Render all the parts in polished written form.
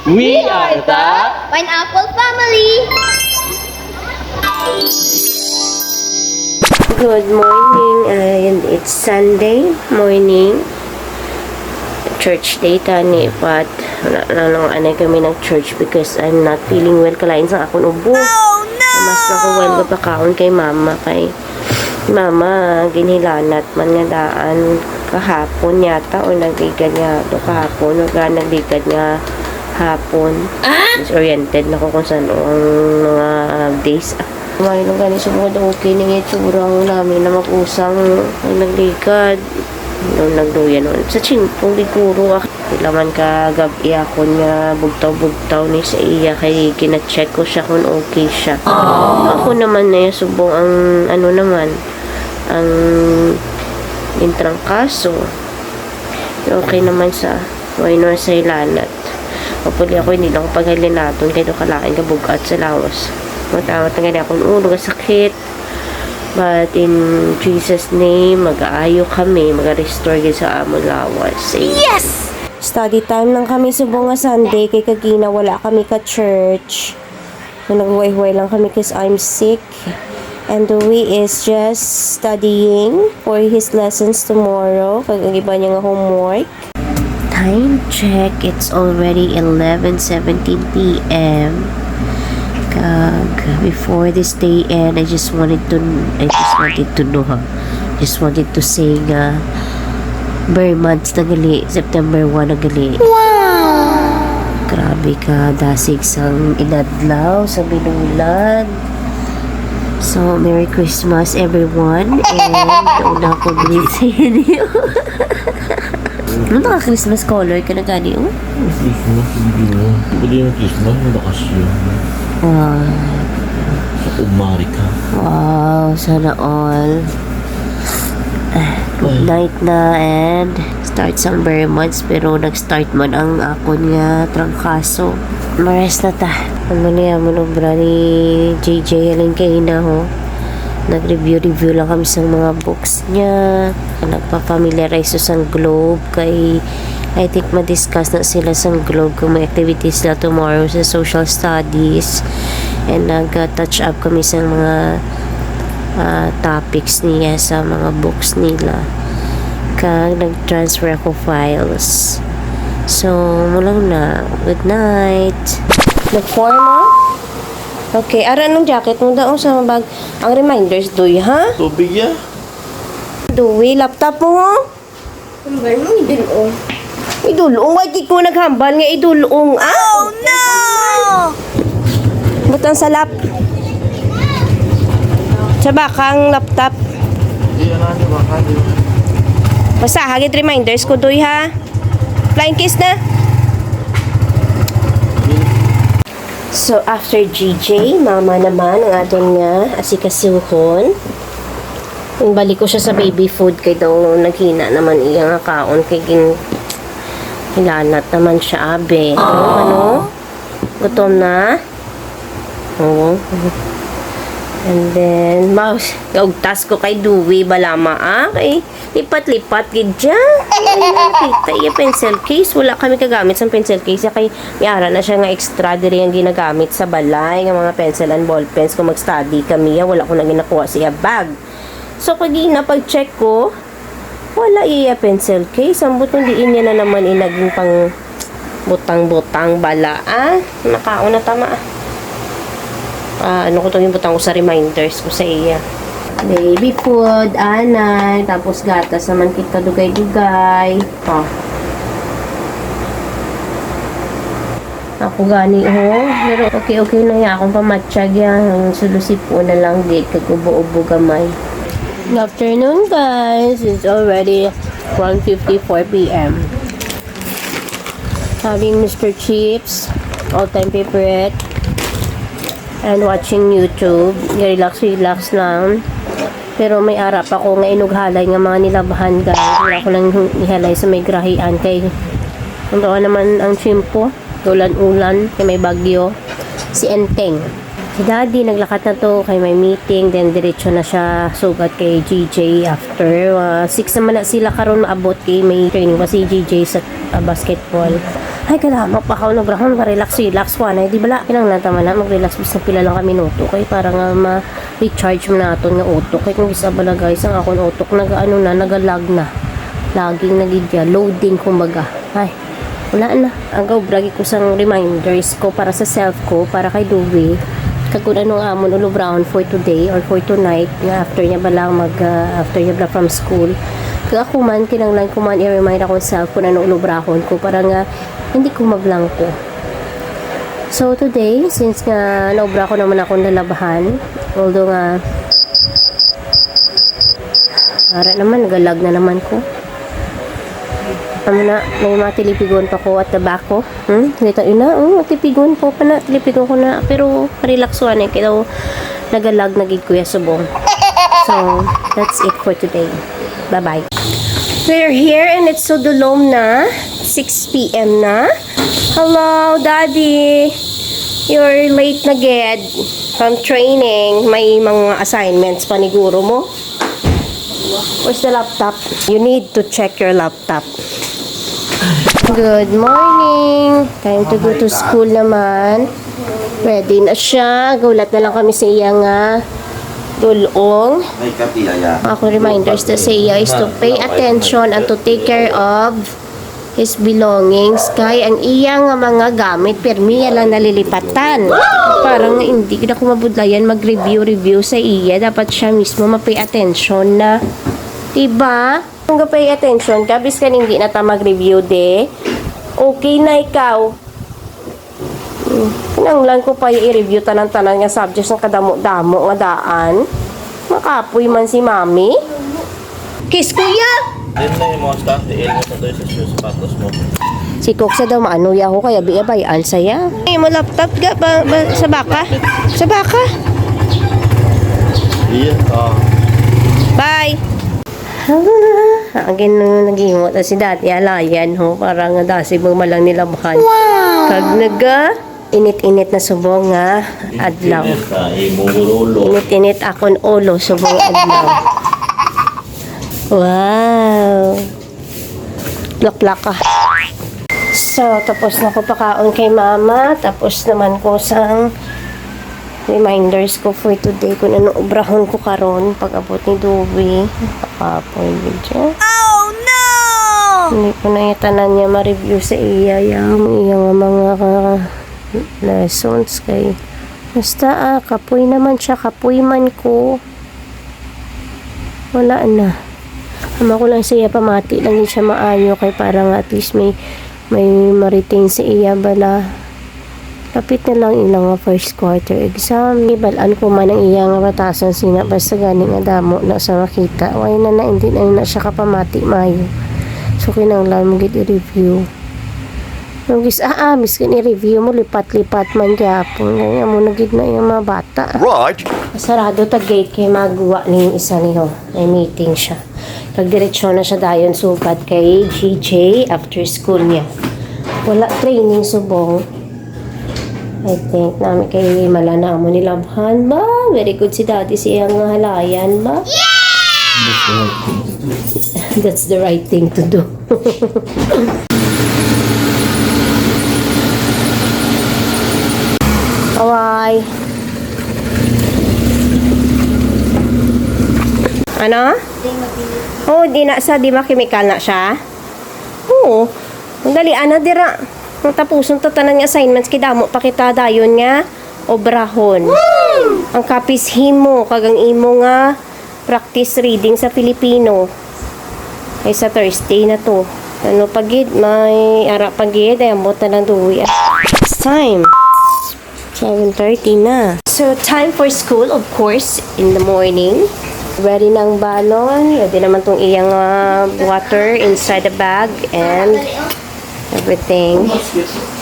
We are the Pineapple Family! Good morning, and it's Sunday morning. Church day tani, but wala lang anay kami ng church because I'm not feeling well. Kalain sa akong ubo. Oh no! Mas nakuwel ka pa kaon kay mama. Kay mama, ginhilanat man nga daan kahapon yata o nagligad niya ito kahapon o nagligad niya hapon. Disoriented na ko kung saan ang mga days. Kumain lang gani sa mga okay ng itsurang namin na mag-usang nagligad. Doon nagduyan nun. Sa chimpong liguro ako. Laman ka gabi ako niya bugtaw-bugtaw ni sa iya kay kina-check ko siya kung okay siya. Ako naman na subong ang ano naman ang intrang kaso. Okay naman sa why no sa ilanat. Kapuli ako hindi lang paghalinaton kay do kalain ka bugat sa lawas. Matawat nga akong ulo ka sakit. But in Jesus' name, mag-aayo kami, mag-restore sa amon lawas. Yes! Study time lang kami subong nga Sunday kay kagina wala kami ka church. So naghuway-huway lang kami kasi I'm sick. And Dewey is just studying for his lessons tomorrow. Kag ang iba niya nga homework. Time check, it's already 11:17 p.m. Before this day end, I just wanted to know, just wanted to say nga very months na gali, September 1 na gali. Wow! Grabe ka, dasig sang inadlaw sa binulan. So, Merry Christmas everyone, and una ko greet sa inyo. Ano naka Christmas color ka na gani, oh? Christmas, hindi mo. Bili ng Christmas, bakasyon. Wow. Sa Umarika. Wow, sana all. Good night na, and start some very months pero nag-start man ang akon nga trangkaso. Mares na ta. Ano niya mo no bra ni JJ alin kay na ho. Nag-review lang kami sa mga books niya. Nagpa-familiarize sa globe kay I think ma-discuss na sila sa globe kung may activities na tomorrow sa social studies, and nag-touch up kami sa mga topics niya sa mga books nila kag nag-transfer ako files. So mulang na, good night. Nag-forma? Okay, ara nung jacket mo daw sa bag. Ang reminders doy ha? Tubig ya? Doy, laptop mo ho? Ang ba mo idulong? Idulong, why di ko naghambal nga idulong, ah? Oh no! Butang sa lap. Sa bakang laptop. Hindi, ano, baka. Basta, hagit reminders ko doy ha? Flying kiss na? So, after GJ, mama naman ang ating asikasuhon. Balik ko siya sa baby food kay daw naghina naman iyang kaon kay hilanat naman siya abe. Ano? Gutom na? Oo. And then, mouse, gaugtas ko kay Dewey balama kay lipat-lipat gid dyan. Nakita iya pencil case. Wala kami kagamit sa pencil case. Kay miara na siya nga extra diri ang ginagamit sa balay nga mga pencil and ball pens kung mag-study kami. Wala ko na ginakuha siya bag. So, kagina pag-check ko, wala iya pencil case. Ang butong diin niya na naman inaging pang butang-butang bala. Nakaon na tama. Ano ko itong yung butang ko sa reminders ko sa iya. Baby food, anay, tapos gatas naman kita dugay-dugay. Ako gani pero okay na yan. Akong pamatsyag yan. Sulusip po na lang date kag-ubo-ubo gamay. Good afternoon guys. It's already 1:54 p.m. Having Mr. Chips, all-time favorite, and watching YouTube. Relax lang. Pero may arap ako nga inughalay nga mga nilabahan guys. Wala ko lang ihalay sa may grahian kay ano naman ang chimpo. Ulan-ulan kay may bagyo. Si Enteng. Si Daddy, naglakad na to kay may meeting, then diretso na siya sugat kay GJ after 6 naman na sila karon maabot kay may training pa si GJ sa basketball. Ay, kailangan magpakaon na brahon, relax, wanay. Di bala, kinang tama na, mag-relax bis na pila lang kami minuto. Kay para nga ma-recharge mo na ito nga utok. Kay kung isa bala guys, ang akong utok, nagalag na. Laging nagidya, loading kumbaga. Ay, wala na. Agaw, bragi ko sang reminders ko para sa self ko, para kay Dewey. Kung anong amon ulo brown for today or for tonight nga after niya ba lang after niya ba from school kaya ako man kinanglan ko man i-remind ako self kung ano ulo brahon ko para nga hindi ko mablangko. So today since nga naubra ko naman akong lalabahan although nga ara naman nagalag na naman ko na, may mga tilipigon pa ko at tabako. Kita yun na, tilipigon po pa na, tilipigon ko na. Pero, relaxuan eh, kaya nagalag nagig kuya subong. So, that's it for today. Bye-bye. We're here and it's so dulom na. 6 p.m. na. Hello, Daddy. You're late na ged from training. May mga assignments pa ni guro mo. Where's the laptop? You need to check your laptop. Good morning. Time to go to school naman. Ready na siya. Gulat na lang kami sa iya nga dulong. Ako reminders na sa iya is to pay attention and to take care of his belongings. Kaya ang iya nga mga gamit permiya lang nalilipatan. Parang hindi na ko mabudlayan mag-review sa iya. Dapat siya mismo ma-pay attention na. Diba? Kung pay attention ka, bis ka hindi na ta mag-review de. Okay na ikaw. Kinanglan ko pa i-review tanan-tanan nga subjects ng kadamo-damo nga daan. Makapoy man si mami. Kiss kuya! Din na yung mga staff, di mo sa doon sa shoes, sapatos mo. Si Koksa daw maanuya ako kaya bayaan saya. Ay mo laptop ga sa baka? Sa baka? Iya, Bye! Again, nag-iimot na si dati alayan ho, parang dasi mo malang nilabahan. Kag naga, init-init na subong nga adlaw. Init-init akon ulo subong adlaw. Wow! Laklak ka. So, tapos na ko pakaon kay mama, tapos naman ko sang reminders ko for today kung ano obrahon ko karon pag abot ni Dewey. Pakapoy video. Oh no! Hindi ko na itanan niya ma-review sa iya yung mga lessons kay basta kapoy naman siya, kapoy man ko. Wala na. Ama ko lang sa iya pamati lang siya maayo kay parang at least may ma-retain sa iya bala. Kapit na lang ilang first quarter exam. Ibalaan ko man ang iyang batasan sina basta gani nga damo na sa makita. Why na hindi na siya kapamati mayo. So kinanglan mo gid i-review. Yung gis miskin i-review mo lipat-lipat man gyapon. Kaya mo nagid na yung mga bata. Right. Sarado ta gate kay magawa ni yung isa niyo. May meeting siya. Pagdiretsyon na siya dayon sugad kay GJ after school niya. Wala training subong. I think namin kay malana mo nilabhan ba? Very good si daddy siyang halayan ba? Yeah! That's the right thing to do. Away. Ano? Oh, di makimikal na siya? Oo. Dali, ana dira. Kung tapuson to tanan nga assignments kidamo pakita dayon nga obrahon. Ang kapis himo kagang imo nga practice reading sa Filipino. Ay sa Thursday na to. Ano pagid may ara pagid ay ambot na lang duwi. It's time. 7:30 na. So time for school of course in the morning. Ready ng balon. Ready naman tong iyang water inside the bag and everything.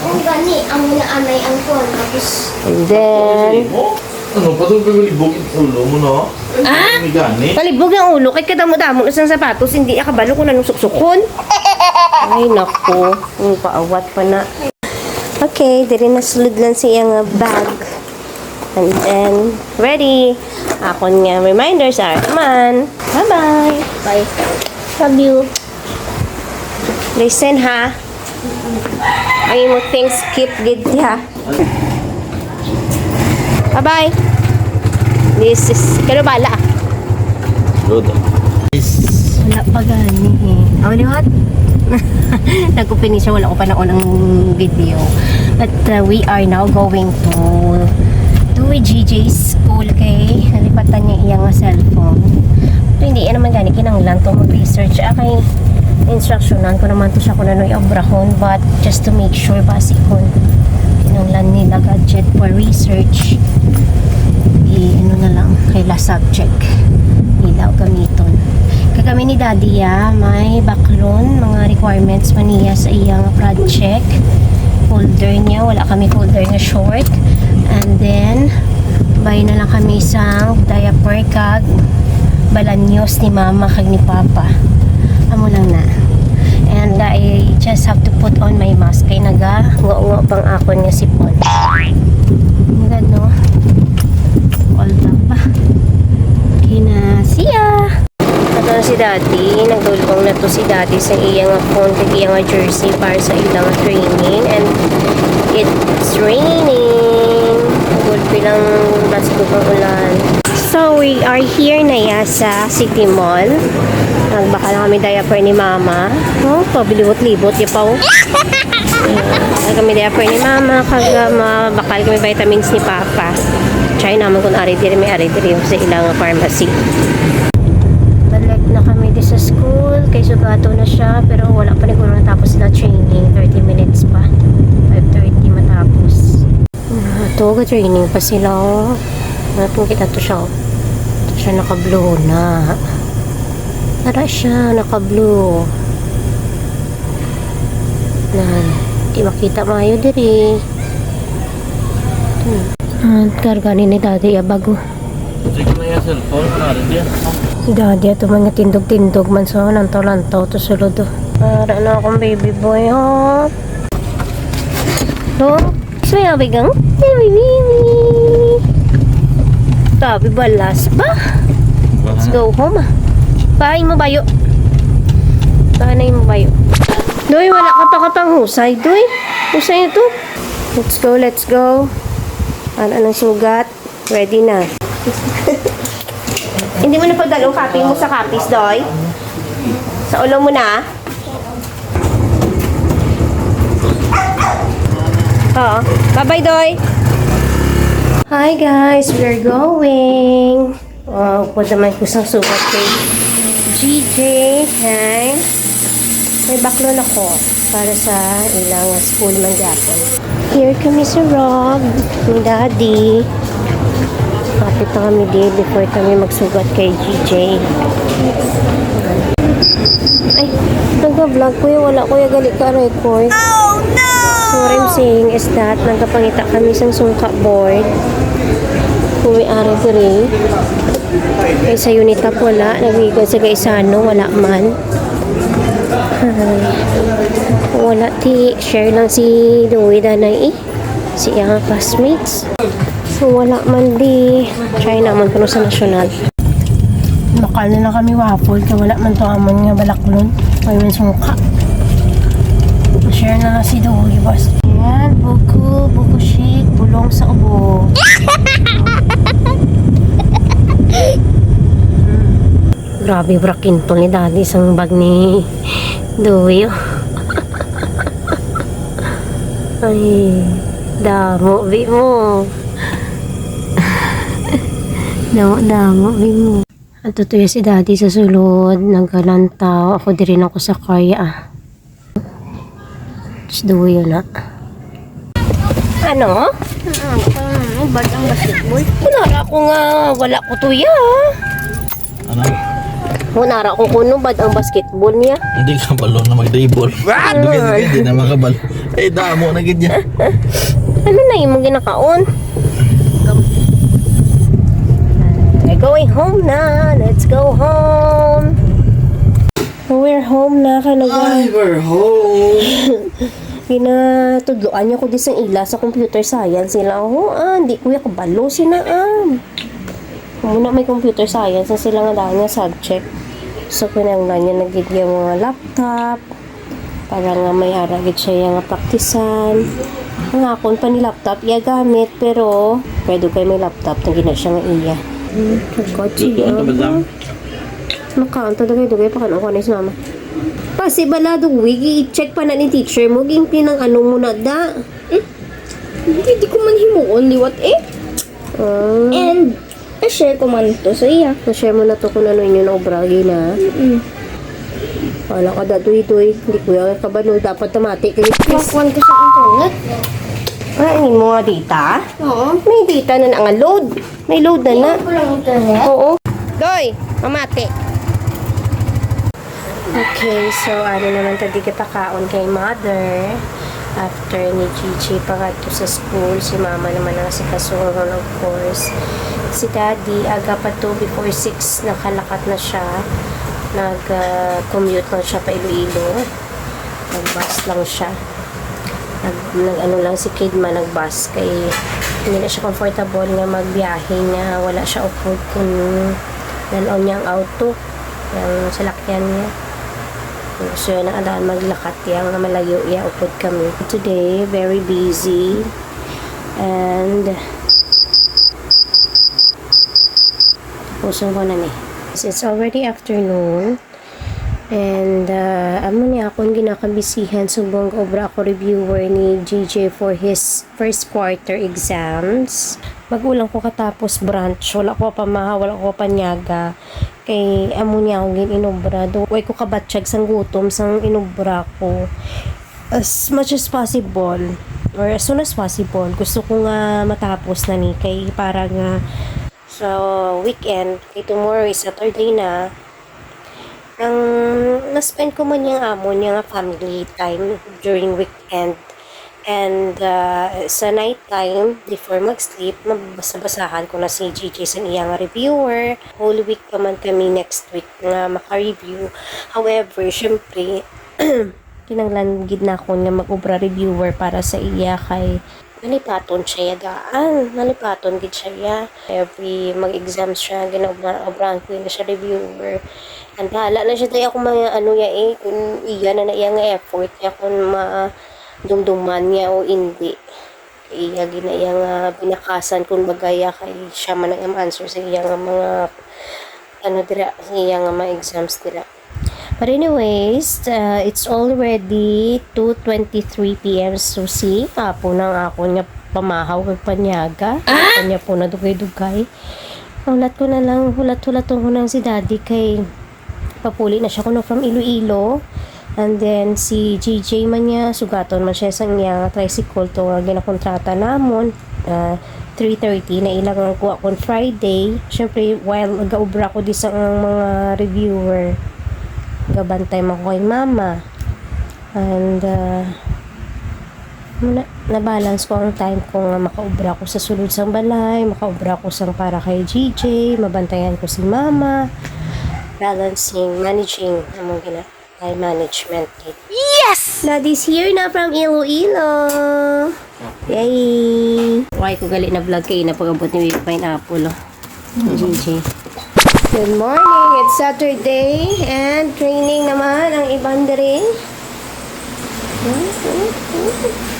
Ang gani, ang naanay ang kon. Tapos, And then, Ano, patong pagulibog yung ulo mo, no? May gani. palibog yung ulo. Kaya kadamo-damo isang sapatos. Hindi akabalo ko na nung suksukon. Ay, nako. Yung paawat pa na. Okay, diri na sulod lang siyang bag. And then, ready. Akon nga reminders are, man. Bye-bye. Bye. Love you. Listen, ha? Ay mo things keep gid ha. Bye-bye. This is kano bala. Good. Wala pa gani eh. Oh, liwat. Nagkupini siya, wala ko pa naon ang video. But we are now going to GJ's school kay nalipatan niya iyang cellphone. So, hindi yan naman gani kinanglan to mag-research. Kay instructionan ko naman to siya kung ano i-obrahon, but just to make sure basic kung kinanglan nila gadget for research. Ano na lang, kay last subject nila gamiton. Kami ni Daddy may background, mga requirements man niya sa iyang project. Folder niya, wala kami folder na short. And then, bay na lang kami isang diaper kag balanyos ni Mama kag ni Papa. Amo lang na. And I just have to put on my mask kay naga-ngo pang akon nga sipon. Magad no? All back pa. Kinasiya! Ito na si Daddy. Nagdulong na to si Daddy sa iyang phone kag iyang jersey para sa ilang training. And it's raining. Good bilang basgo ng ulan. So, we are here na ya sa City Mall. Nagbaka na kami diaper ni Mama. Oh, pabilibot-libot ya pa. Kami diaper ni Mama. Kag bakal kami vitamins ni Papa. Try naman kung ari diri may ari diri sa ilang pharmacy. Balik na kami di sa school. Kay sugato na siya. Pero wala pa rin kung natapos na training. 30 minutes pa. 5:30 matapos. Ito, training pa sila. Natong kita to siya. Ito siya naka-blue na. Tara siya, naka-blue. Nan, di makita mayo diri. Karga ni Daddy bago. Sige na yung cellphone. Narin yan. Daddy ito mga tindog-tindog man so lantaw-lantaw to sulod. Para na akong baby boy ha. No? Smile bigang? Baby. Tabi balas ba? Let's go home. Bahay mo bayo. Bahay mo bayo. Doy, wala ka pa katang husay. Doy, husay ito. Let's go, let's go. Ano ng sugat? Ready na. Hindi mo na pagdalong copy mo sa copies, Doy. Sa ulo mo na. Oo. Bye-bye, Doy. Hi, guys. We're going. Wow, po naman ko sa sugat kay GJ. Okay. May baklon ako para sa ilang school man gapon. Here kami sa Rob ni Daddy. Kapit na kami din before kami magsugat kay GJ. Ay, nag-vlog kuya. Wala kuya gali ka record. Oh no! So what I'm saying is that nagkapangita kami sa sungka board. Kung may araw diri. Kaya sa Unitap wala. Nagigod sa Gaisano. Wala man. Wala ti. Share lang si Louie Danay si iyang classmates. So wala man di. Try naman kuno sa nasyonal. Bakal na lang kami waffle. Kaya wala man to amon nga balaklon. Kaya man sungka. Share na lang si Louie boss. Yan. Buko shake. Bulong sa ubo. Grabe brakin to ni Daddy sang bag ni Louie. Ay, damo bi mo. Damo bi mo. At tutuya si Daddy sa sulod, nagkalantaw. Ako di rin ako sa kaya. Just do yun na. Ano? Bad ang basketball? Wala ko tuya. Ano? Hunara ko kuno bad ang basketball niya. Hindi ka balo na mag-dribble. Hindi na makabalo. Ay, damo na ganyan. Ano na yung ginakaon? We're going home na. Let's go home. We're home na kanaga. We're home. Ginatudloan niya ko di sa ila sa computer science sila. Hindi kuya kabalo sila. Muna may computer science na sila nga dahil nga subject. So, pinanglan niya nagiging mga laptop. Para nga may aragid siya nga praktisan. Ang akon pa ni laptop iya gamit pero pwede kayo may laptop na gina siya nga iya. Kotsi Lutuan ka ba dam? Makaon to dugay pa kanon ko ni mama. Pasi bala duwi i-check pa na ni teacher mo ging pinang ano mo na da. Hindi ko man himuon liwat eh. And, share ko man to sa iya. Na-share mo na to kung ano yun na obragi na. Wala ka da tuy-tuy. Hindi ko yung kabano. Dapat tamati kayo. Pakwan ko sa internet. Kainin mo nga data? Oo. May data na nga load. May load na na. Hindi ko lang internet. Oo. Doy, mamati. Okay, so ano naman tadi kita kaon kay mother. After ni Gigi pangadto sa school, si mama naman ang si Kasungon of course. Si daddy, aga pa to before 6, nakalakat na siya. Nag-commute lang siya pa Iloilo. Nag-bus lang siya. Nag-ano lang si Kidma, nag-bus. Kay hindi na siya comfortable nga magbiyahe niya. Wala siya upod kung nalon niya ang auto. Yung salakyan niya. So, yun ang adaan maglakat yang na malayo iya upod kami. Today, very busy. And puso ko na ni. It's already afternoon. And amo niya akong ginakabisihan subong obra ako reviewer ni GJ for his first quarter exams. Magulang ko katapos branch, wala ko pa maha, wala ko pa nyaga. Kay amo niya akong ginobra. Way ko kabatsyag sang gutom sang inobra ko. As much as possible or as soon as possible gusto ko nga matapos na ni kay para nga sa weekend, kay tomorrow is Saturday na. Ang na-spend ko man yung amo niya nga family time during weekend. And sa night time, before mag-sleep, mabasa-basahan ko na si GJ sa iyang reviewer. Whole week pa man kami next week nga maka-review. However, syempre, kinanglanggid na ako nga mag-ubra reviewer para sa iya kay nalipaton siya daan. Nalipaton gid siya. Every mag-exam siya, ginaobrahan ko na siya reviewer. And bahala na siya tayo kung mga ano ya kung iya na iya nga effort niya kung dumduman niya o hindi. Iya gina iya nga binakasan kung bagaya kay siya man ang answer sa iya nga mga ano dira sa iya nga mga exams dira. But anyways, it's already 2:23 p.m. So see, po nang ako nga pamahaw kag panyaga. Kanya po na dugay-dugay. Hulat ko na lang, hulat-hulat ko nang si daddy kay papuli na siya kuno from Iloilo. And then si GJ man niya, sugaton man siya sa niya tricycle to nga ginakontrata namon. 3:30 na ilang kuha kon Friday. Syempre, while gaubra ko di sa mga reviewer, gabantay mo ko kay mama. And na-balance ko ang time ko nga makaubra ko sa sulod sang balay, makaubra ko sang para kay GJ, mabantayan ko si mama, balancing, managing among time management. Yes! Daddy's here na from Iloilo. Yay! Why ko gali na vlog kayo na pag-abot ni Pineapple. GJ. Good morning! It's Saturday and training naman ang ibang dere.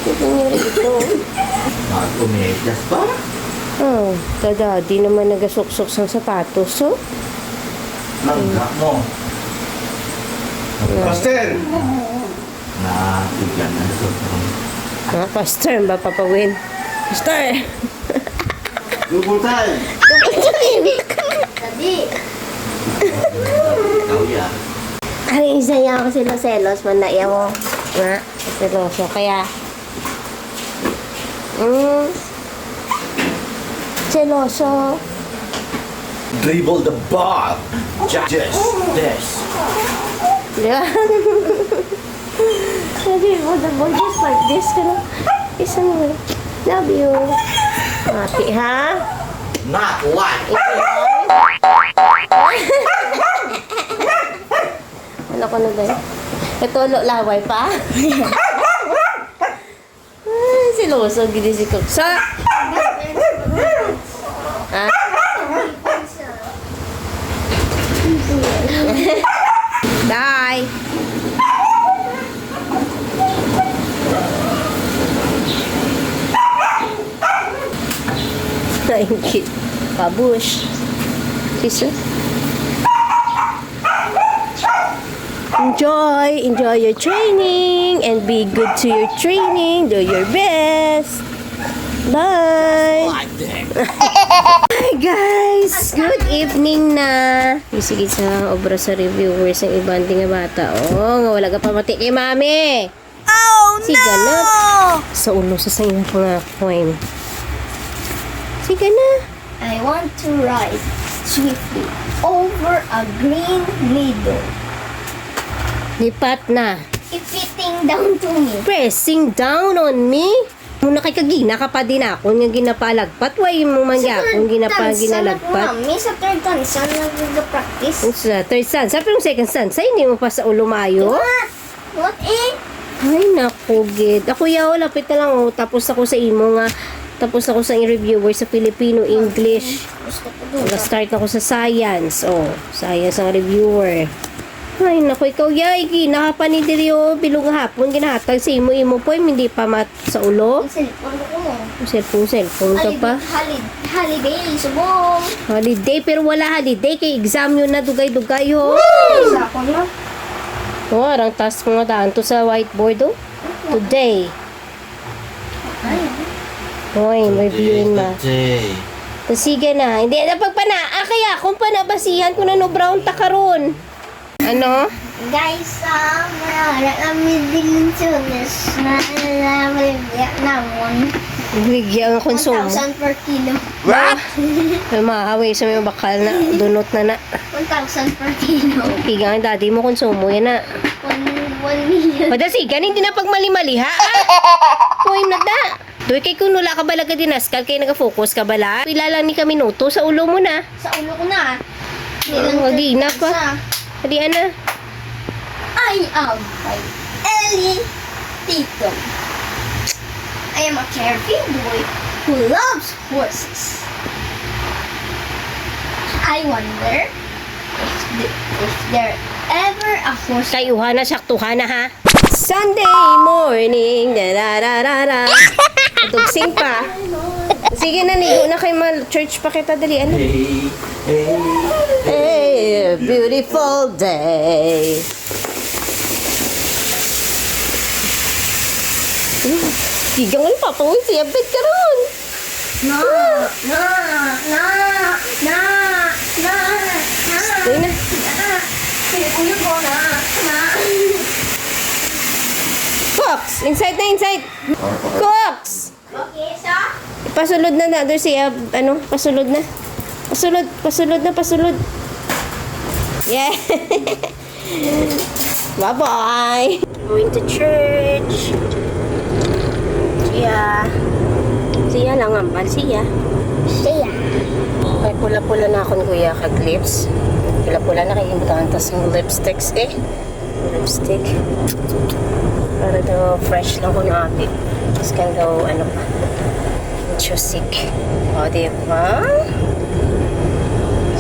Ito nyo ito. Mag-umedyas pa? Oh, daddy naman nagasuksok sa sapatos. So, Langga mo. Pastor! Bigyan na ito. pastor, ba papawin? Pastor! Lubutan! Daddy. Ikaw yan. Ay, isa niya ako sila selos man na iya mo. Nga, seloso. Kaya, seloso. Dribble the ball. Just this. Yeah. Sabi mo, the boy just like this. Pero, isang way. Love you. Mati, ha? Not like. Ano ko na ba yun? Ito, laway pa. Siloso, gini si Cook. Sa! Ha? Bye! Cute. Babush. Sister. Enjoy your training and be good to your training. Do your best. Bye. Hi guys, good evening na. Sige sa obra sa reviewers ng ibang nga bata. Oh, nga wala ka pamati kay mami. Oh, Siga na. Sa ulo sa sayo nga coin. Siga na. I want to ride swiftly over a green meadow. Lipat na. Ifitting down to me. Pressing down on me. Muna kay kagina ka pa din ako nga ginapalagpat. Why mo man kung ginalagpat? Mami, sa third tansan nag-practice. Sa third stanza, pero second stanza, hindi mo pa sa ulo mayo. What eh? Ay, naku, gid. Ako yaw, lapit na lang, oh. Tapos ako sa imo nga. Tapos ako sa reviewer sa Filipino, English. Gusto ko doon. Nag-start ako sa science. Oh, science ang reviewer. Ay, naku, ikaw, yay, nakapanidiri, bilog nga hapon, ginahatag sa imo po, hindi pa mat sa ulo. Ang cellphone ko mo. Cellphone ka pa. Holiday, subong. Holiday, pero wala holiday, kay exam yun na dugay-dugay, ho. Isa ko na. Oh, arang task mo nga daan to sa whiteboard, oh. Today. Hoy, reviewin ma. Sige na. Hindi, napagpana. Kaya, kung panabasihan ko na no brown ta karon. Ano? Guys, wala kami dimensiones na namon. Bigyan ang konsumo. 1,000 per kilo. Ay, maaway sa mga bakal na. Dunot na na. 1,000 per kilo. Kigang ang daddy mo konsumo. Yan na. 1 million. Padasigan, hindi na pagmali-mali, ha? Hoy, nagda. Doy kay kung nula ka bala ka dinaskal, kay nagafocus ka bala. Pila lang ni kami minuto sa ulo mo na. Sa ulo ko na. Wagi na pa. Hali, ana. I am by Ellie Tito. I am a carefree boy who loves horses. I wonder if there ever a horse. Kayuha na, saktuha na, ha? Sunday morning, da-da-da-da-da. Tugsing pa. Sige na, ligo na kayo, church pa kita, dali. Ano? Hey, beautiful day. Gigang ay papawin siya, bet ka ron. Na. Uy na. Ulo ko na. Cox! Inside na, inside! Cox! Okay, so? Pasulod na na, doon siya, pasulod na. Pasulod. Yeah! Bye-bye! Going to church. Siya lang ang siya. May pula-pula na akong kuya kag-lips. Pula-pula na kayo tas yung lipsticks lipstick. Para daw fresh lang ko na api. Tapos kaya daw chusik. O, diba?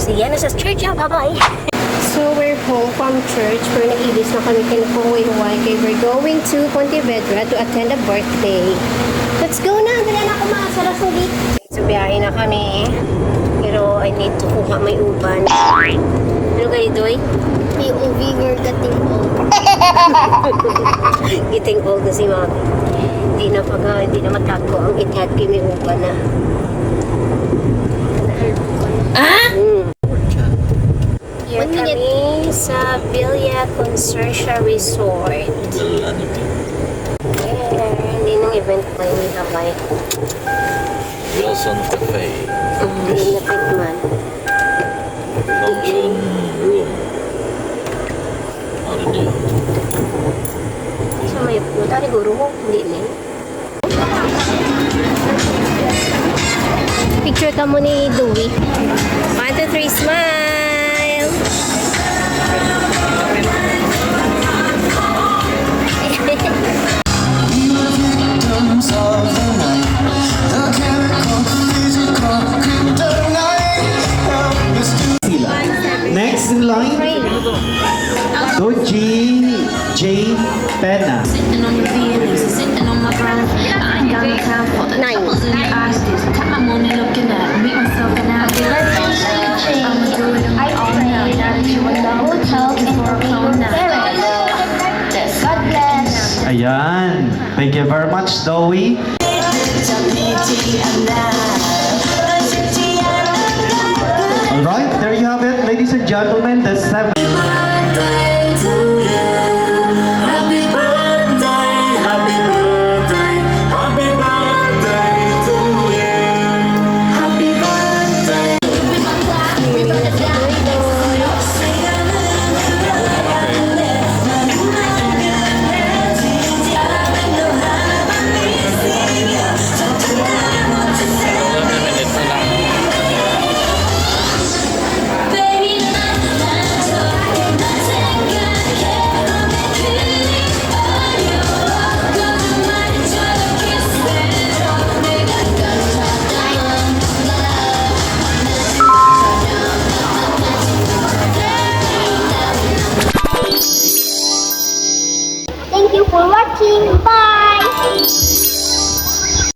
Siya na sa church, bye-bye! So, we're home from church. Pero nag-ibis na kami kinakuhay-huway. Kaya we're going to Pontevedra to attend a birthday. Let's go na! Dala na ako makasara sa ulit. So, biyahe na kami. Pero I need to kuha may uban. Ano kayo, Doy? POV, we're getting old. Getting old na si Mami. Hindi na matago ang itad kay may uban na. Here kami sa Villa Consortia Resort. Hindi nang event pa yung kamay. Wilson Cafe. Hindi na man. Function room. Ano niya? So may puta ni guru ko. Hindi na. Picture ka mo ni Dewey. 1, 2, 3, smile! Next in line, go Jane Pena. Sitting on the Venus, sitting on my brown. I ain't got no time for the Nine. troubles in your eyes. This time I'm only looking at me. Thank you very much, Zoe. Alright, there you have it, ladies and gentlemen, the 7. Thank you for watching. Bye!